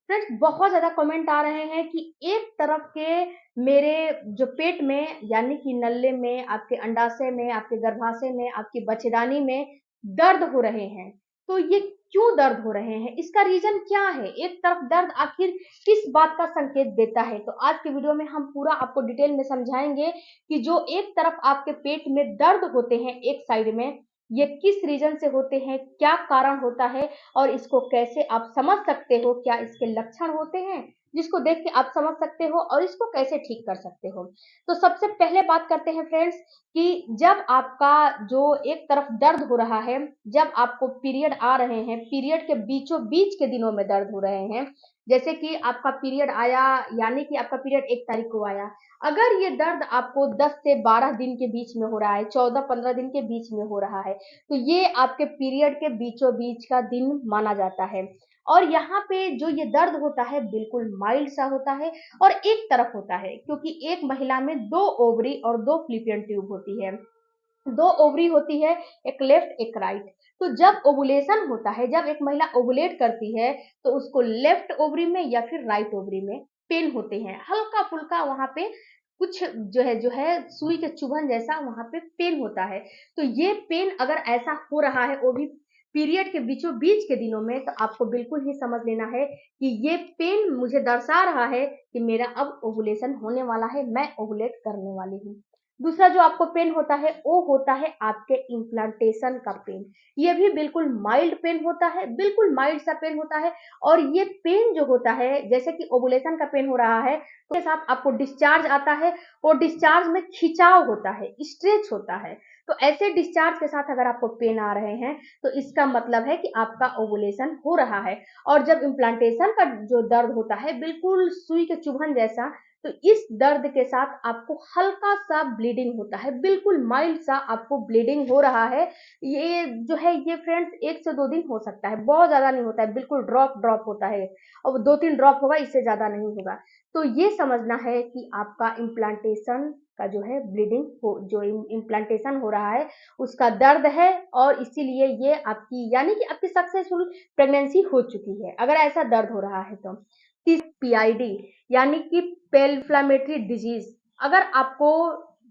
Friends बहुत ज़्यादा comment आ रहे हैं कि एक तरफ के मेरे जो पेट में यानी कि नल्ले में, आपके अंडाशय में, आपके गर्भाशय में, आपकी बच्चेदानी में दर्द हो रहे हैं। तो ये क्यों दर्द हो रहे हैं? इसका रीज़न क्या है? एक तरफ दर्द आखिर किस बात का संकेत देता है? तो आज के वीडियो में हम पूरा आपको डिटेल में समझाएँगे कि जो एक तरफ आपके पेट में दर्द होते हैं एक साइड में, ये किस रीज़न से होते हैं, क्या कारण होता है और इसको कैसे आप समझ सकते हो, क्या इसके लक्षण होते हैं जिसको देख के आप समझ सकते हो और इसको कैसे ठीक कर सकते हो। तो सबसे पहले बात करते हैं फ्रेंड्स कि जब आपका जो एक तरफ दर्द हो रहा है, जब आपको पीरियड आ रहे हैं, पीरियड के बीचों बीच के दिनों में दर्द हो रहे हैं, जैसे कि आपका पीरियड आया यानी कि आपका पीरियड 1 तारीख को आया, अगर ये दर्द आपको 10 से 12 दिन के बीच में हो रहा है, 14-15 दिन के बीच में हो रहा है, तो ये आपके पीरियड के बीचों बीच का दिन माना जाता है। और यहाँ पे जो ये दर्द होता है बिल्कुल माइल्ड सा होता है और एक तरफ होता है, क्योंकि एक महिला में 2 ओवरी और 2 फ्लिपियन ट्यूब होती है। 2 ओवरी होती है, एक लेफ्ट एक राइट। तो जब ओवुलेशन होता है, जब एक महिला ओवुलेट करती है, तो उसको लेफ्ट ओवरी में या फिर राइट ओवरी में पेन होते हैं। हल्का-फुल्का वहाँ पे कुछ जो है सुई के चुभन जैसा वहाँ पे पेन होता है। तो ये पेन अगर ऐसा हो रहा है, वो भी पीरियड के बीचों बीच के दिनों में, तो आपको बिल्कुल ही समझ लेना है कि ये पेन मुझे दर्शा रहा है कि मेरा अब ओवुलेशन होने वाला है, मैं ओवुलेट करने वाली हूँ। दूसरा जो आपको पेन होता है वो होता है आपके इम्प्लांटेशन का पेन। ये भी बिल्कुल माइल्ड पेन होता है, बिल्कुल माइल्ड सा पेन होता है। और ये पेन जो होता है, जैसे कि ओवुलेशन का पेन हो रहा है, तो उसके साथ आपको डिस्चार्ज आता है और डिस्चार्ज में खिंचाव होता है, स्ट्रेच होता है। तो ऐसे डिस्चार्ज के साथ अगर आपको पेन आ रहे हैं, तो इसका मतलब है कि आपका ओवुलेशन हो रहा है। और जब इम्प्लांटेशन का जो दर्द होता है बिल्कुल सुई के चुभन जैसा, तो इस दर्द के साथ आपको हल्का-सा ब्लीडिंग होता है, बिल्कुल माइल्ड सा आपको ब्लीडिंग हो रहा है। ये जो है ये फ्रेंड्स 1 से 2 दिन हो सकता है, बहुत ज़्यादा नहीं होता है, बिल्कुल ड्रॉप होता है। और 2-3 ड्रॉप होगा, इससे ज़्यादा नहीं होगा। तो ये समझना है कि आपका इम्प्लांटेशन का जो है ब्लीडिंग हो, जो इम्प्लांटेशन हो रहा है, उसका दर्द है और इसीलिए ये आपकी यानी कि आपकी सक्सेसफुल प्रेगनेंसी हो चुकी है, अगर ऐसा दर्द हो रहा है तो। पीआईडी यानी कि पेल्फ्लामेटरी डिजीज, अगर आपको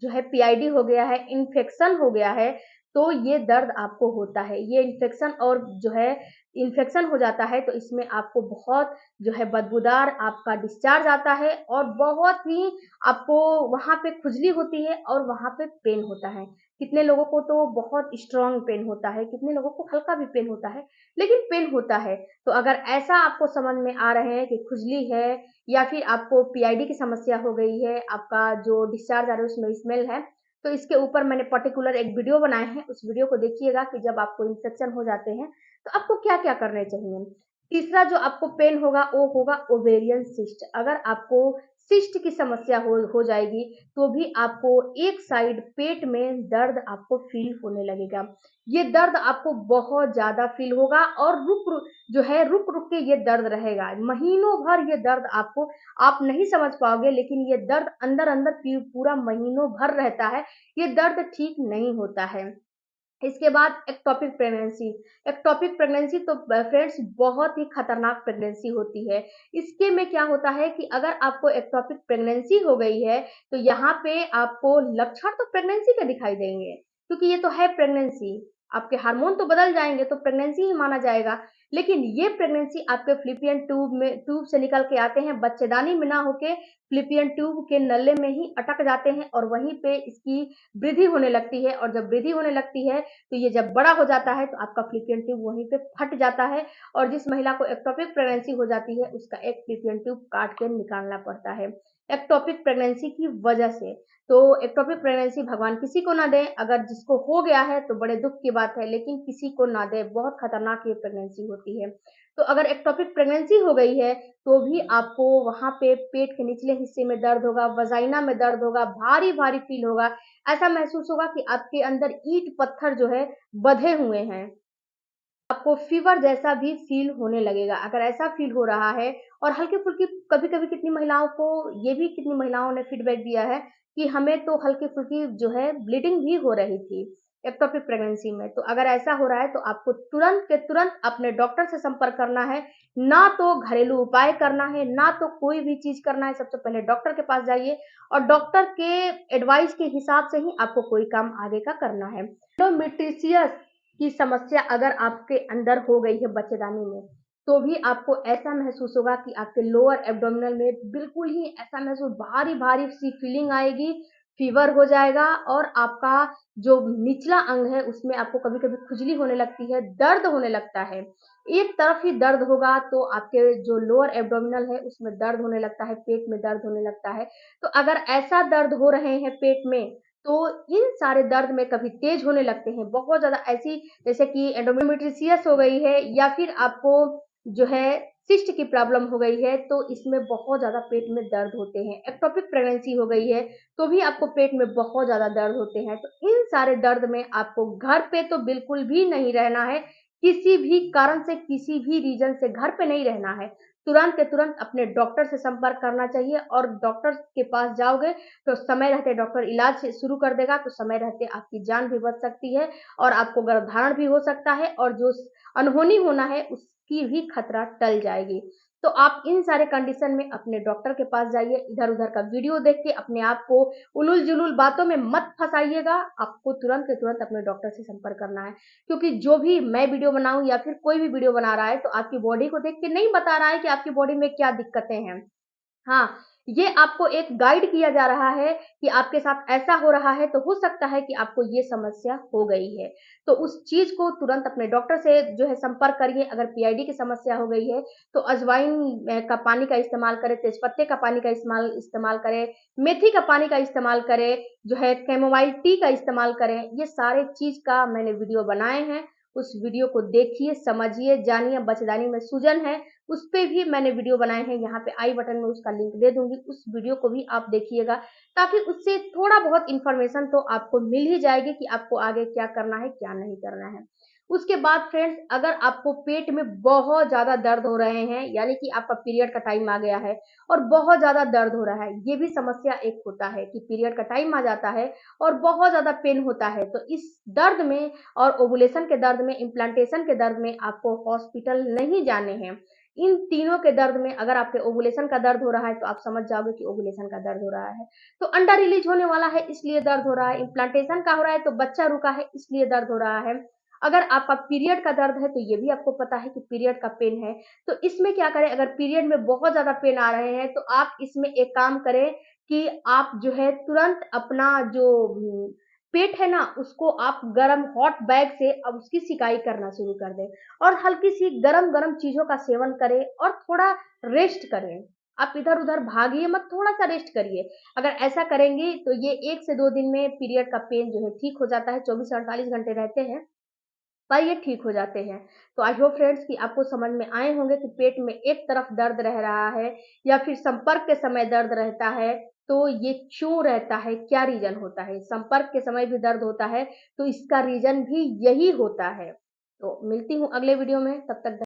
जो है पीआईडी हो गया है, इन्फेक्शन हो गया है, तो ये दर्द आपको होता है। ये इन्फेक्शन और जो है इन्फेक्शन हो जाता है, तो इसमें आपको बहुत जो है बदबूदार आपका डिस्चार्ज आता है और बहुत ही आपको वहाँ पे खुजली होती है और वहाँ पे पेन होता है। कितने लोगों को तो बहुत स्ट्रॉन्ग पेन होता है, कितने लोगों को हल्का भी पेन होता है, लेकिन पेन होता है। तो अगर ऐसा आपको समझ में आ रहे हैं कि खुजली है या फिर आपको पीआईडी की समस्या हो गई है, आपका जो डिस्चार्ज आ रहा है उसमें स्मेल है, तो इसके ऊपर मैंने पर्टिकुलर एक वीडियो बनाए हैं, उस वीडियो को देखिएगा कि जब आपको इन्फेक्शन हो जाते हैं, तो आपको क्या-क्या करने चाहिए। तीसरा जो आपको पेन होगा, वो होगा ओवेरियन सिस्ट। अगर आपको सिस्ट की समस्या हो जाएगी, तो भी आपको एक साइड पेट में दर्द आपको फ़ील होने लगेगा। ये दर्द आपको बहुत ज़्यादा फ़ील होगा और रुक-रुक के ये दर्द रहेगा। महीनों भर ये दर्द आपको आप नहीं समझ पाओगे, लेकिन ये दर्द अंदर-अंदर पूरा महीनों भर रहता है। ये दर्द ठीक नहीं होता है। इसके बाद एक्टोपिक प्रेगनेंसी। एक्टोपिक प्रेगनेंसी तो फ्रेंड्स बहुत ही खतरनाक प्रेगनेंसी होती है। इसके में क्या होता है कि अगर आपको एक्टोपिक प्रेगनेंसी हो गई है, तो यहाँ पे आपको लक्षण तो प्रेगनेंसी के दिखाई देंगे, क्योंकि ये तो है प्रेगनेंसी। आपके हार्मोन तो बदल जाएँगे, तो प्रेगनेंसी ही माना जाएगा। लेकिन ये प्रेगनेंसी आपके फ़्लैपियन ट्यूब से निकल के आते हैं, बच्चेदानी में ना होके फ़्लैपियन ट्यूब के नल्ले में ही अटक जाते हैं और वहीं पे इसकी वृद्धि होने लगती है। और जब वृद्धि होने लगती है, तो ये जब बड़ा हो जाता है, तो आपका फ़्लैपियन ट्यूब वहीं पे फट जाता है और जिस महिला को एक्टोपिक प्रेगनेंसी हो जाती है, उसका एक फ़्लैपियन ट्यूब काट के निकालना पड़ता है, एक्टोपिक प्रेगनेंसी की वजह से। तो एक्टोपिक प्रेगनेंसी भगवान किसी को ना दें, अगर जिसको हो गया है तो बड़े दुःख की बात है, लेकिन किसी को ना दें, बहुत खतरनाक ये प्रेगनेंसी होती है। तो अगर एक्टोपिक प्रेगनेंसी हो गई है, तो भी आपको वहाँ पे पेट के निचले हिस्से में दर्द होगा, वजाइना में दर्द होगा, भारी-भारी फ़ील होगा, ऐसा महसूस होगा कि आपके अंदर ईंट पत्थर जो है बंधे हुए हैं। आपको फ़ीवर जैसा भी फ़ील होने लगेगा। अगर ऐसा फ़ील हो रहा है और हल्की-फुल्की कभी-कभी कितनी महिलाओं ने फ़ीडबैक दिया है कि हमें तो हल्की-फुल्की जो है ब्लीडिंग भी हो रही थी। एक्टोपिक प्रेगनेंसी में। तो अगर ऐसा हो रहा है तो आपको तुरंत के तुरंत अपने डॉक्टर से संपर्क करना है, ना तो घरेलू उपाय करना है, ना तो कोई भी चीज़ करना है। सबसे पहले डॉक्टर के पास जाइए और डॉक्टर के एडवाइस के हिसाब से ही आपको कोई काम आगे का करना है। एंडोमेट्रियस की समस्या अगर आपके अंदर हो गई है बच्चेदानी में, तो भी आपको ऐसा महसूस होगा कि आपके लोअर एब्डोमिनल में बिल्कुल ही ऐसा महसूस भारी-भारी सी फीलिंग आएगी, फीवर हो जाएगा और आपका जो निचला अंग है उसमें आपको कभी-कभी खुजली होने लगती है, दर्द होने लगता है। एक तरफ ही दर्द होगा तो आपके जो लोअर एब्डोमिनल है उसमें दर्द होने लगता है, पेट में दर्द होने लगता है। तो अगर ऐसा दर्द हो रहे हैं पेट में, तो इन सारे दर्द में कभी तेज़ होने लगते हैं, बहुत ज़्यादा ऐसी जैसे कि एंडोमेट्रियसिस हो गई है या फिर आपको जो है सिस्ट की प्रॉब्लम हो गई है, तो इसमें बहुत ज़्यादा पेट में दर्द होते हैं। एक्टोपिक प्रेगनेंसी हो गई है, तो भी आपको पेट में बहुत ज़्यादा दर्द होते हैं। तो इन सारे दर्द में आपको घर पे तो बिल्कुल भी नहीं रहना है, किसी भी कारण से, किसी भी रीज़न से घर पे नहीं रहना है। तुरंत के तुरंत अपने डॉक्टर से संपर्क करना चाहिए और डॉक्टर के पास जाओगे, तो समय रहते डॉक्टर इलाज शुरू कर देगा, तो समय रहते आपकी जान भी बच सकती है और आपको गर्भधारण भी हो सकता है और जो अनहोनी होना है उसकी भी खतरा टल जाएगी। तो आप इन सारे कंडीशन में अपने डॉक्टर के पास जाइए, इधर-उधर का वीडियो देख के अपने आप को उलूल-जुलूल बातों में मत फँसाइएगा, आपको तुरंत के तुरंत अपने डॉक्टर से संपर्क करना है। क्योंकि जो भी मैं वीडियो बनाऊँ या फिर कोई भी वीडियो बना रहा है, तो आपकी बॉडी को देख के नहीं बता रहा है कि आपकी बॉडी में क्या दिक्कतें हैं। हाँ, ये आपको एक गाइड किया जा रहा है कि आपके साथ ऐसा हो रहा है, तो हो सकता है कि आपको ये समस्या हो गई है। तो उस चीज़ को तुरंत अपने डॉक्टर से जो है संपर्क करिए। अगर पीआईडी की समस्या हो गई है, तो अजवाइन का पानी का इस्तेमाल करें, तेजपत्ते का पानी का इस्तेमाल इस्तेमाल करें, मेथी का पानी का इस्तेमाल करें, जो है कैमोमाइल टी का इस्तेमाल करें। ये सारे चीज़ का मैंने वीडियो बनाए हैं, उस वीडियो को देखिए, समझिए, जानिए बच्चेदानी में सूजन है, उस पे भी मैंने वीडियो बनाए हैं, यहाँ पे आई बटन में उसका लिंक दे दूँगी, उस वीडियो को भी आप देखिएगा, ताकि उससे थोड़ा बहुत इन्फॉर्मेशन तो आपको मिल ही जाएगी कि आपको आगे क्या करना है, क्या नहीं करना है। उसके बाद फ्रेंड्स अगर आपको पेट में बहुत ज़्यादा दर्द हो रहे हैं, यानी कि आपका पीरियड का टाइम आ गया है और बहुत ज़्यादा दर्द हो रहा है, ये भी समस्या एक होता है कि पीरियड का टाइम आ जाता है और बहुत ज़्यादा पेन होता है, तो इस दर्द में और ओवुलेशन के दर्द में, इम्प्लांटेशन के दर्द में आपको हॉस्पिटल नहीं जाने हैं। इन तीनों के दर्द में अगर आपके ओवुलेशन का दर्द हो रहा है तो आप समझ जाओगे कि ओवुलेशन का दर्द हो रहा है। तो अंडा रिलीज होने वाला है इसलिए दर्द हो रहा है, इम्प्लांटेशन का हो रहा है तो बच्चा रुका है इसलिए दर्द हो रहा है। अगर आपका पीरियड का दर्द है तो ये भी आपको पता है कि पीरियड का पेन है। तो इसमें क्या करें, अगर पीरियड में बहुत ज़्यादा पेन आ रहे हैं तो आप इसमें एक काम करें कि आप जो है तुरंत अपना जो पेट है ना उसको आप गरम हॉट बैग से अब उसकी सिकाई करना शुरू कर दें और हल्की सी गरम-गरम चीज़ों का सेवन करें और थोड़ा रेस्ट करें। आप इधर-उधर भागिए मत, थोड़ा-सा रेस्ट करिए। अगर ऐसा करेंगी तो ये 1 से 2 दिन में पीरियड का पेन जो है ठीक हो जाता है, 24 से 48 घंटे रहते हैं, पर ये ठीक हो जाते हैं। तो आई होप फ्रेंड्स कि आपको समझ में आए होंगे कि पेट में एक तरफ दर्द रह रहा है या फिर संपर्क के समय दर्द रहता है, तो ये क्यों रहता है, क्या रीज़न होता है? संपर्क के समय भी दर्द होता है, तो इसका रीज़न भी यही होता है। तो मिलती हूँ अगले वीडियो में, तब तक